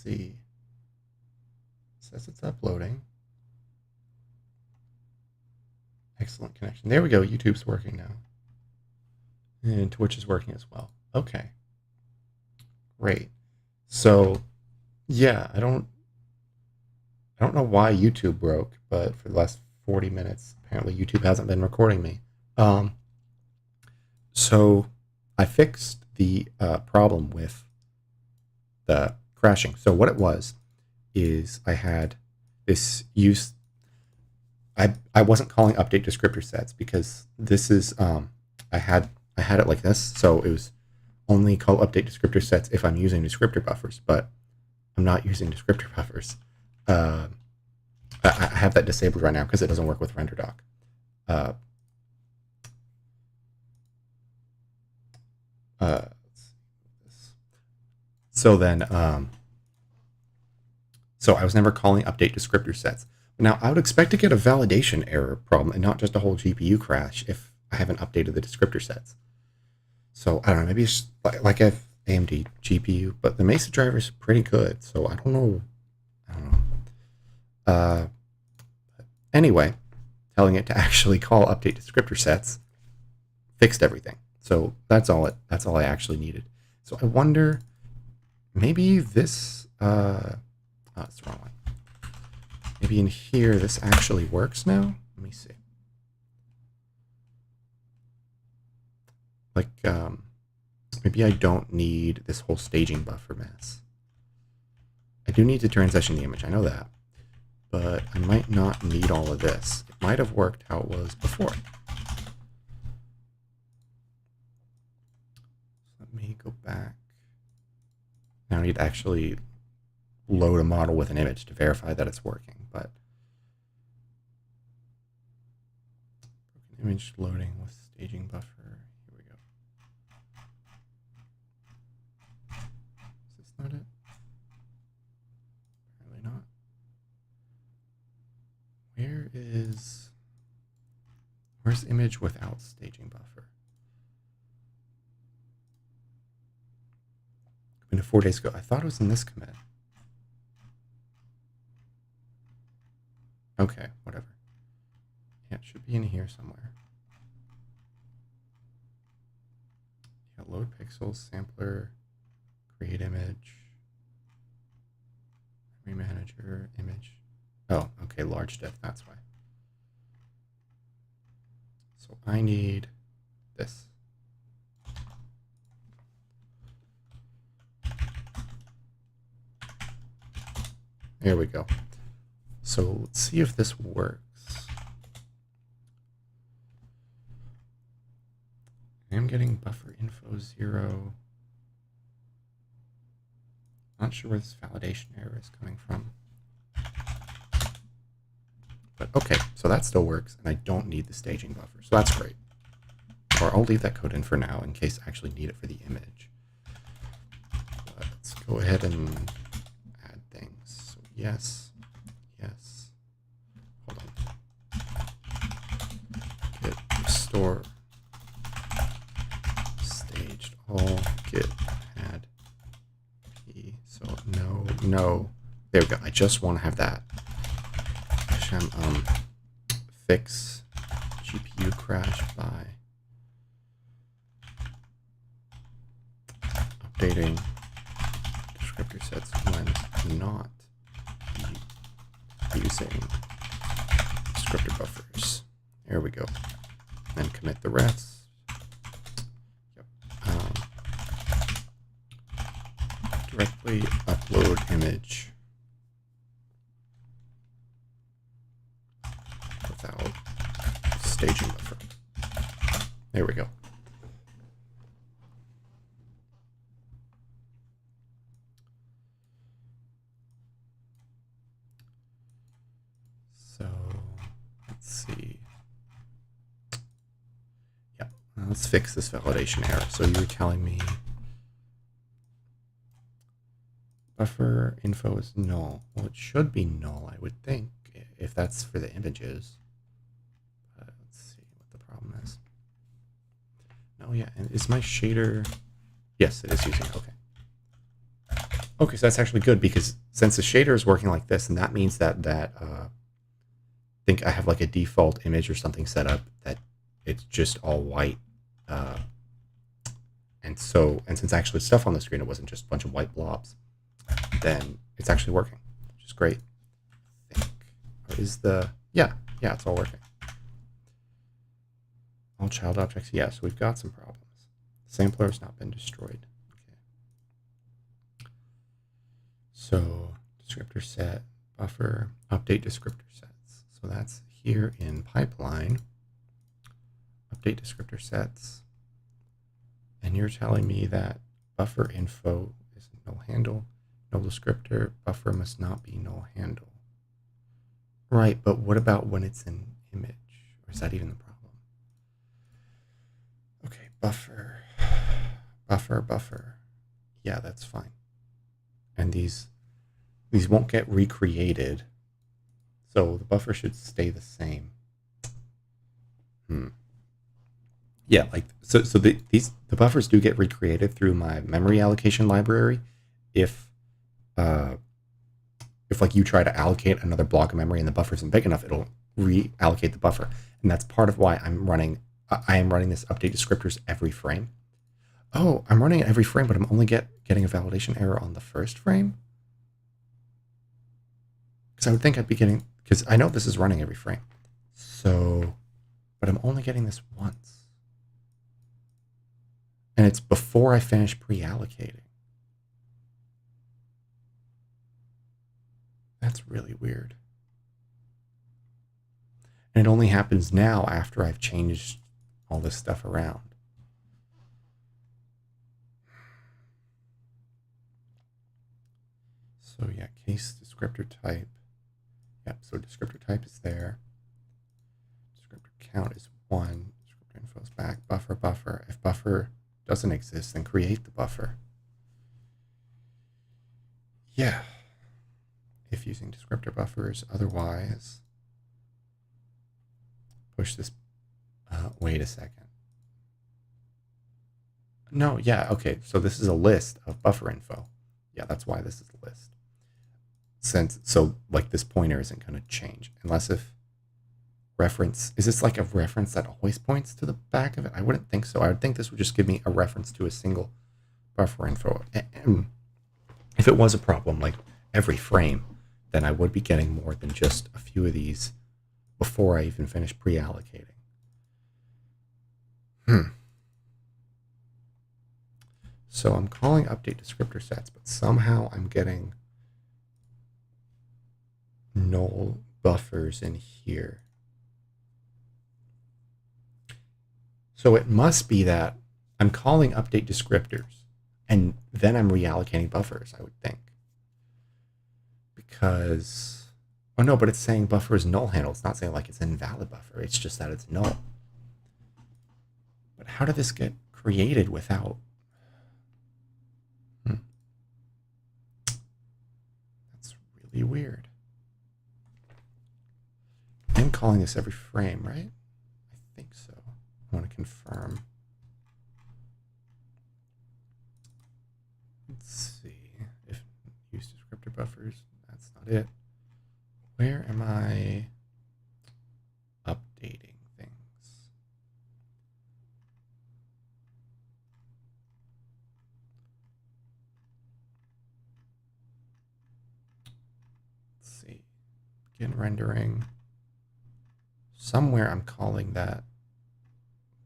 see. It says it's uploading. Excellent connection. There we go. YouTube's working now. And Twitch is working as well. Okay. Great. So, yeah, I don't know why YouTube broke, but for the last 40 minutes, apparently YouTube hasn't been recording me. So I fixed the problem with the crashing. So what it was is I had this use. I wasn't calling update descriptor sets because this is I had it like this. So it was only call update descriptor sets if I'm using descriptor buffers, but I'm not using descriptor buffers. I have that disabled right now because it doesn't work with RenderDoc. So then, so I was never calling update descriptor sets. Now I would expect to get a validation error problem and not just a whole GPU crash if I haven't updated the descriptor sets. So I don't know, maybe it's like I have AMD GPU, but the Mesa driver is pretty good. So I don't know. Anyway, telling it to actually call update descriptor sets fixed everything. So that's all I actually needed. So I wonder, maybe this that's the wrong one. Maybe in here this actually works now. Let me see. Like maybe I don't need this whole staging buffer mess. I do need to transition the image, I know that. But I might not need all of this. It might have worked how it was before. Let me go back. Now I need to actually load a model with an image to verify that it's working, but image loading with staging buffer. Here we go. Is this not it? Apparently not. Where's image without staging buffer? I mean, 4 days ago. I thought it was in this commit. Okay, whatever. Yeah, it should be in here somewhere. Yeah, load pixels, sampler, create image, memory manager, image. Oh, okay, large diff, that's why. So I need this. There we go. So let's see if this works. I am getting buffer info 0. Not sure where this validation error is coming from. But okay, so that still works, and I don't need the staging buffer, so that's great. Or I'll leave that code in for now in case I actually need it for the image. But let's go ahead and add things. So yes. Hold on. Git restore staged all git add p. So no. There we go. I just want to have that. Fix GPU crash by updating descriptor sets when not using descriptor buffers. There we go. And then commit the rest. Yep. Directly upload image without staging buffer. There we go. So let's see. Yeah, let's fix this validation error. So you were telling me buffer info is null. Well, it should be null, I would think, if that's for the images. Let's see what the problem is. Oh yeah, and is my shader? Yes, it is using it. Okay. Okay, so that's actually good because since the shader is working like this, and that means that I think I have like a default image or something set up that it's just all white. Uh, and since actually stuff on the screen, it wasn't just a bunch of white blobs, then it's actually working, which is great. I think. Or is the, yeah, it's all working. All child objects, yeah, so we've got some problems. Sampler has not been destroyed. Okay. So descriptor set, buffer, update descriptor sets. So that's here in pipeline. Update descriptor sets. And you're telling me that buffer info is null handle, null descriptor, buffer must not be null handle. Right, but what about when it's an image? Or is that even the problem? Okay, buffer, buffer. Yeah, that's fine. And these won't get recreated, so the buffer should stay the same. Yeah, like so the buffers do get recreated through my memory allocation library uh if like you try to allocate another block of memory and the buffer isn't big enough, it'll reallocate the buffer. And that's part of why I am running this update descriptors every frame. Oh, I'm running it every frame, but I'm only getting a validation error on the first frame? Because I would think I'd be getting, because I know this is running every frame. So, but I'm only getting this once. And it's before I finish pre-allocating. That's really weird. And it only happens now after I've changed all this stuff around. So yeah, case descriptor type. Yep, so descriptor type is there. Descriptor count is 1. Descriptor info is back. Buffer. If buffer doesn't exist, then create the buffer. Yeah. If using descriptor buffers, otherwise, push this. Wait a second. No, yeah, okay. So this is a list of buffer info. Yeah, that's why this is a list. So like this pointer isn't going to change unless if reference, is this like a reference that always points to the back of it? I wouldn't think so. I would think this would just give me a reference to a single buffer info. And if it was a problem like every frame, then I would be getting more than just a few of these before I even finish pre-allocating. So I'm calling update descriptor sets, but somehow I'm getting null buffers in here. So it must be that I'm calling update descriptors and then I'm reallocating buffers, I would think. Because, oh no, but it's saying buffer is null handle. It's not saying like it's an invalid buffer. It's just that it's null. But how did this get created without? That's really weird. I'm calling this every frame, right? I think so. I want to confirm. Let's see if use descriptor buffers. That's not it. Where am I updating things? Let's see. Begin rendering. Somewhere I'm calling that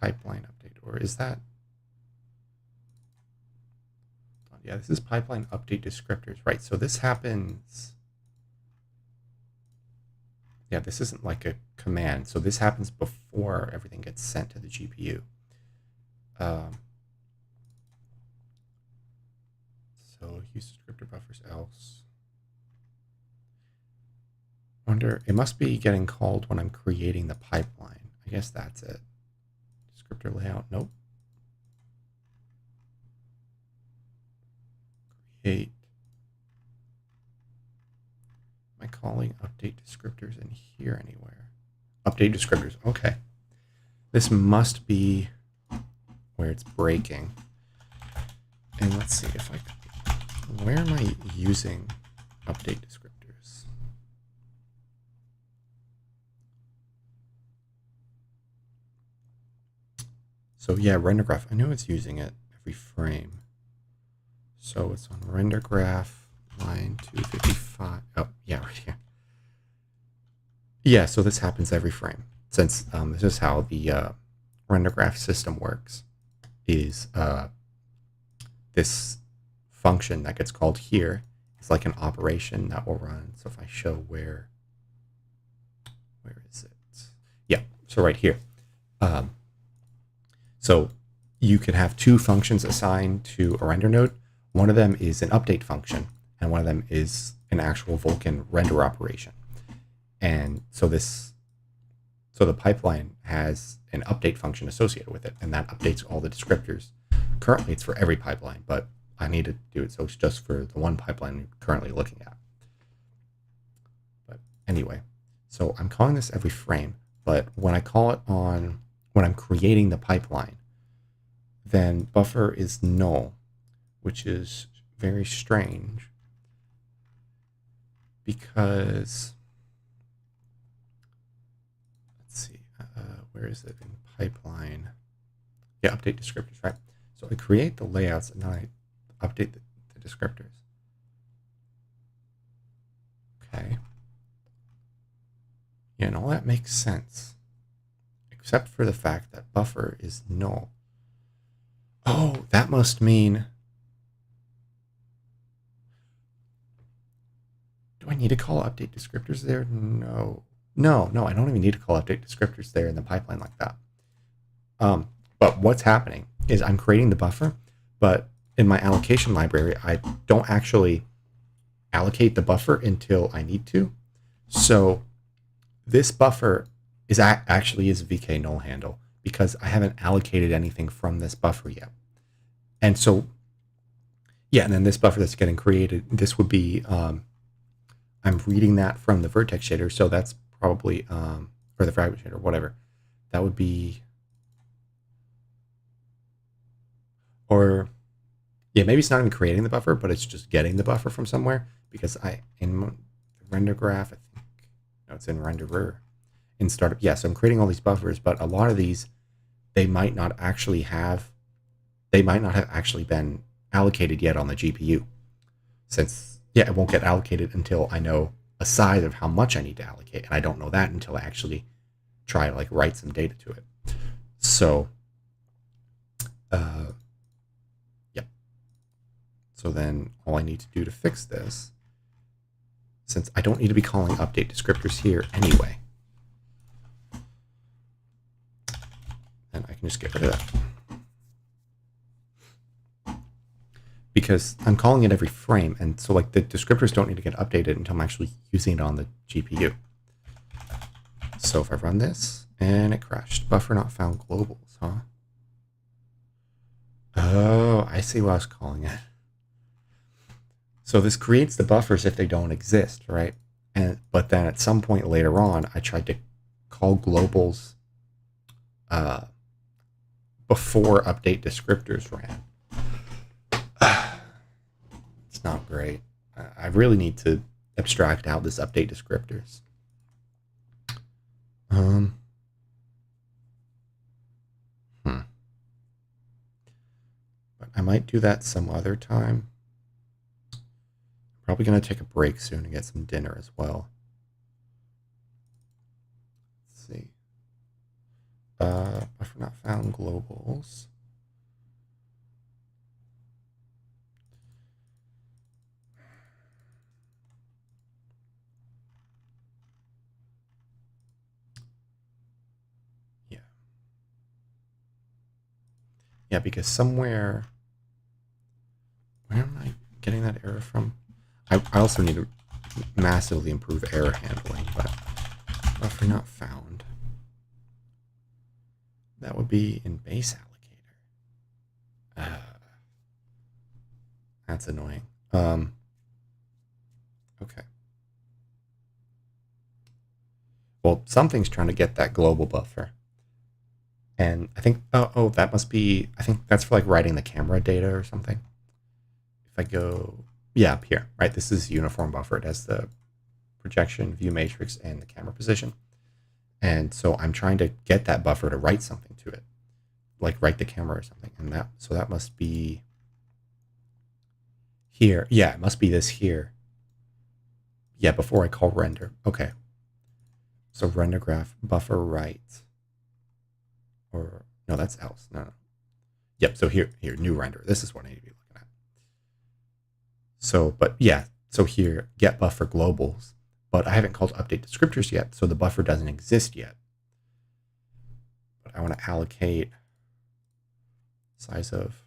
pipeline update, or is that? Yeah, this is pipeline update descriptors, right? So this happens. Yeah, this isn't like a command. So this happens before everything gets sent to the GPU. So use descriptor buffers else. Wonder, it must be getting called when I'm creating the pipeline. I guess that's it. Descriptor layout, nope. Create. Am I calling update descriptors in here anywhere? Update descriptors, okay. This must be where it's breaking. And let's see if I can where am I using update descriptors? So yeah, render graph. I know it's using it every frame. So it's on render graph line 255. Oh, yeah, right here. Yeah, so this happens every frame. Since this is how the render graph system works, is this function that gets called here is like an operation that will run. So if I show where is it? Yeah, so right here. So you can have two functions assigned to a render node. One of them is an update function, and one of them is an actual Vulkan render operation. And so the pipeline has an update function associated with it, and that updates all the descriptors. Currently, it's for every pipeline, but I need to do it so it's just for the one pipeline we're currently looking at. But anyway, so I'm calling this every frame, but when I call it when I'm creating the pipeline, then buffer is null, which is very strange because, let's see, where is it in pipeline? Yeah, update descriptors, right? So I create the layouts and then I update the descriptors. Okay. Yeah, and all that makes sense, except for the fact that buffer is null. Oh, that must mean... Do I need to call update descriptors there? No, I don't even need to call update descriptors there in the pipeline like that. But what's happening is I'm creating the buffer, but in my allocation library, I don't actually allocate the buffer until I need to. So this buffer is actually is VK null handle because I haven't allocated anything from this buffer yet. And so, yeah, and then this buffer that's getting created, this would be, I'm reading that from the vertex shader. So that's probably, or the fragment shader, whatever. That would be, or yeah, maybe it's not even creating the buffer, but it's just getting the buffer from somewhere because in the render graph, I think, no, it's in renderer, in startup. Yeah, so I'm creating all these buffers, but a lot of these, they might not have actually been allocated yet on the GPU, since, yeah, it won't get allocated until I know a size of how much I need to allocate, and I don't know that until I actually try to like write some data to it. So, yeah. So then all I need to do to fix this, since I don't need to be calling update descriptors here anyway, then I can just get rid of that. Because I'm calling it every frame, and so like the descriptors don't need to get updated until I'm actually using it on the GPU. So if I run this, and it crashed. Buffer not found globals, huh? Oh, I see what I was calling it. So this creates the buffers if they don't exist, right? But then at some point later on, I tried to call globals before update descriptors ran. It's not great. I really need to abstract out this update descriptors. But I might do that some other time. Probably going to take a break soon and get some dinner as well. Let's see. Buffer not found globals. Yeah. Yeah, because somewhere... Where am I getting that error from? I also need to massively improve error handling, but buffer not found. That would be in base allocator. That's annoying. Okay. Well, something's trying to get that global buffer. And I think, that must be, I think that's for like writing the camera data or something. If I go yeah, up here, right? This is uniform buffer. It has the projection, view matrix, and the camera position. And so I'm trying to get that buffer to write something to it, like write the camera or something. And that must be here. Yeah, it must be this here. Yeah, before I call render. Okay. So render graph buffer write. Or no, that's else. No. Yep, so here, new render. This is what I need to be looking at. So, but yeah, so here, get buffer globals, but I haven't called update descriptors yet, so the buffer doesn't exist yet. But I want to allocate size of.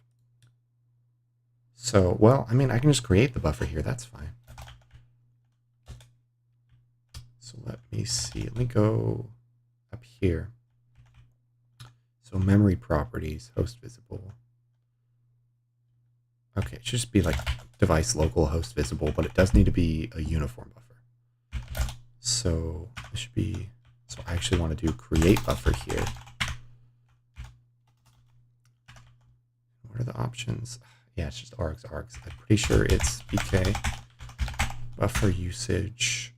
So, well, I mean, I can just create the buffer here. That's fine. So let me see. Let me go up here. So memory properties, host visible. Okay, it should just be like device local host visible, but it does need to be a uniform buffer. So it should be, so I actually want to do create buffer here. What are the options? Yeah, it's just args. I'm pretty sure it's BK buffer usage,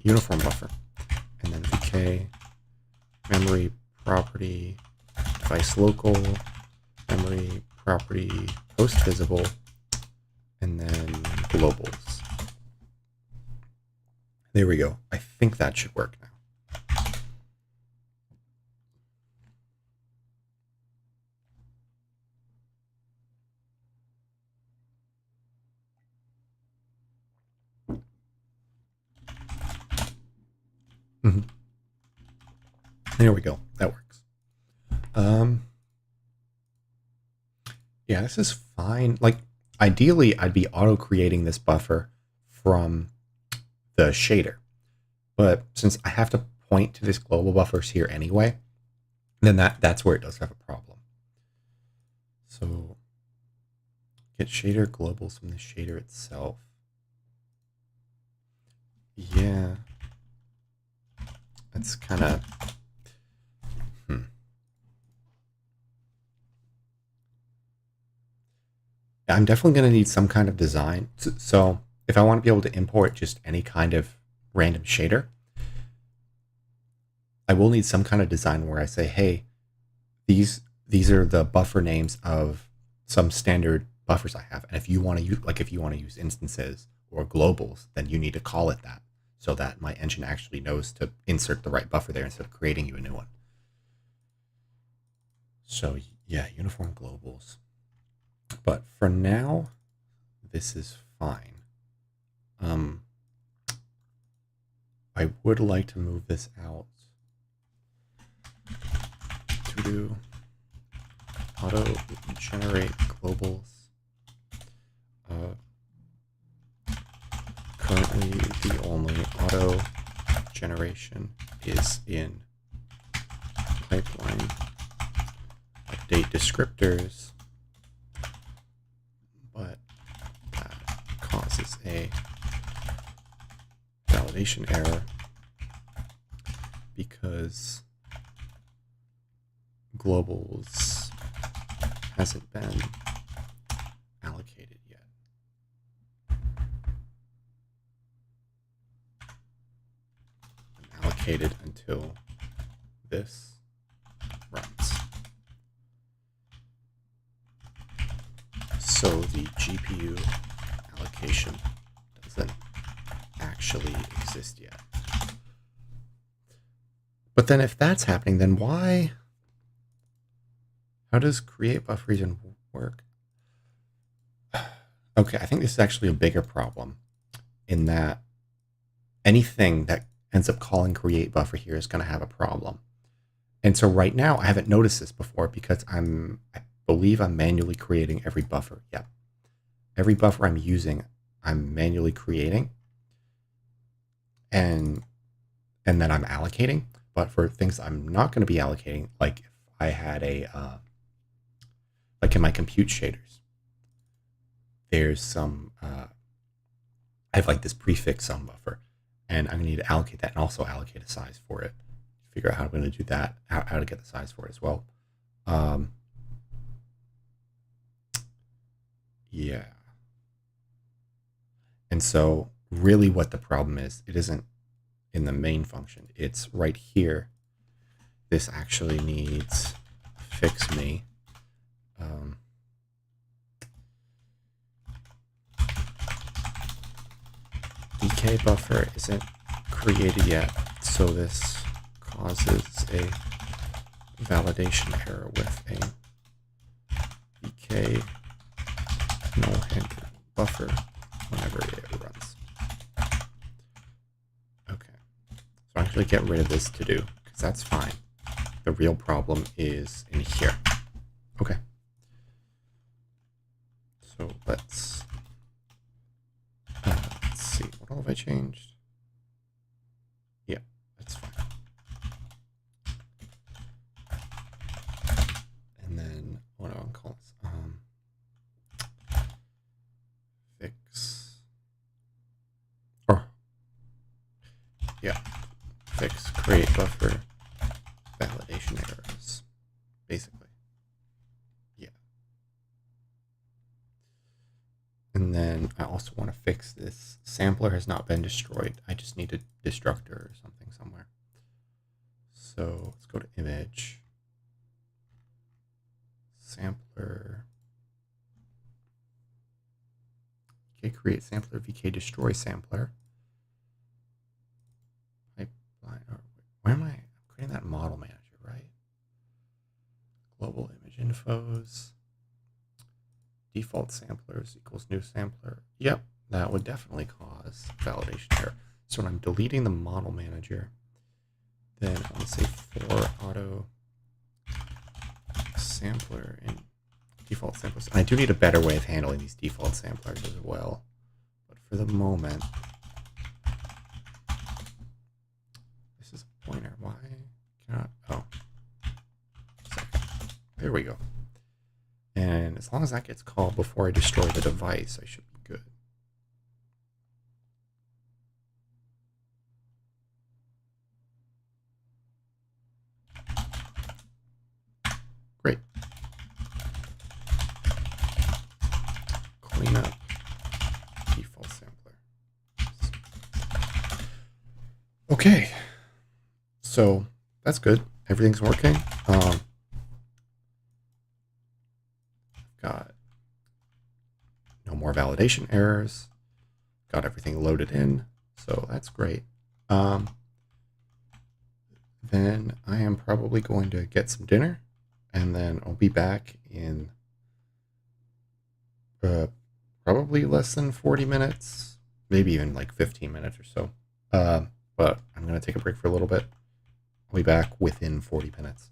uniform buffer, and then BK memory property, device local, memory property, host visible, and then globals. There we go. I think that should work now. There we go. That works. Yeah, this is fine. Like, ideally, I'd be auto-creating this buffer from the shader. But since I have to point to this global buffers here anyway, then that's where it does have a problem. So get shader globals from the shader itself. Yeah. That's kind of... I'm definitely going to need some kind of design. So if I want to be able to import just any kind of random shader, I will need some kind of design where I say, hey, these are the buffer names of some standard buffers I have. And if you want to use, like if you want to use instances or globals, then you need to call it that so that my engine actually knows to insert the right buffer there instead of creating you a new one. So yeah, uniform globals. But for now, this is fine. I would like to move this out to do auto generate globals. Currently, the only auto generation is in pipeline. Update descriptors, but that causes a validation error because globals hasn't been allocated yet. Allocated until this runs. So the GPU allocation doesn't actually exist yet. But then if that's happening, then why? How does create buffer even work? Okay, I think this is actually a bigger problem in that anything that ends up calling create buffer here is going to have a problem. And so right now, I haven't noticed this before because I believe I'm manually creating every buffer. Yep. Every buffer I'm using, I'm manually creating. And then I'm allocating. But for things I'm not going to be allocating, like if I had a, like in my compute shaders, there's some, I have like this prefix sum buffer, and I'm going to need to allocate that and also allocate a size for it. Figure out how I'm going to do that, how to get the size for it as well. Yeah. And so really what the problem is, it isn't in the main function. It's right here. This actually needs fix me. Decay buffer isn't created yet, so this causes a validation error with a decay null handler buffer whenever it runs. Okay, so I'm actually get rid of this to do because that's fine. The real problem is in here. Okay, so let's see, what all have I changed? Yeah, that's fine. And then what do I call this? Fix. Or yeah, fix create buffer validation errors, basically. Yeah. And then I also want to fix this sampler has not been destroyed. I just need a destructor or something somewhere. So let's go to image, sampler, vk create sampler, vk destroy sampler. Pipeline, or where am I? I'm creating that model manager, right? Global image infos. Default samplers equals new sampler. Yep, that would definitely cause validation error. So when I'm deleting the model manager, then I want to say for auto sampler and default samplers. And I do need a better way of handling these default samplers as well. But for the moment, this is a pointer. Why cannot? Oh, there we go. And as long as that gets called before I destroy the device, I should be good. Great. Clean up default sampler. Okay. So that's good. Everything's working. Got no more validation errors. Got everything loaded in. So that's great. Then I am probably going to get some dinner, and then I'll be back in probably less than 40 minutes, maybe even like 15 minutes or so. But I'm going to take a break for a little bit. I'll be back within 40 minutes.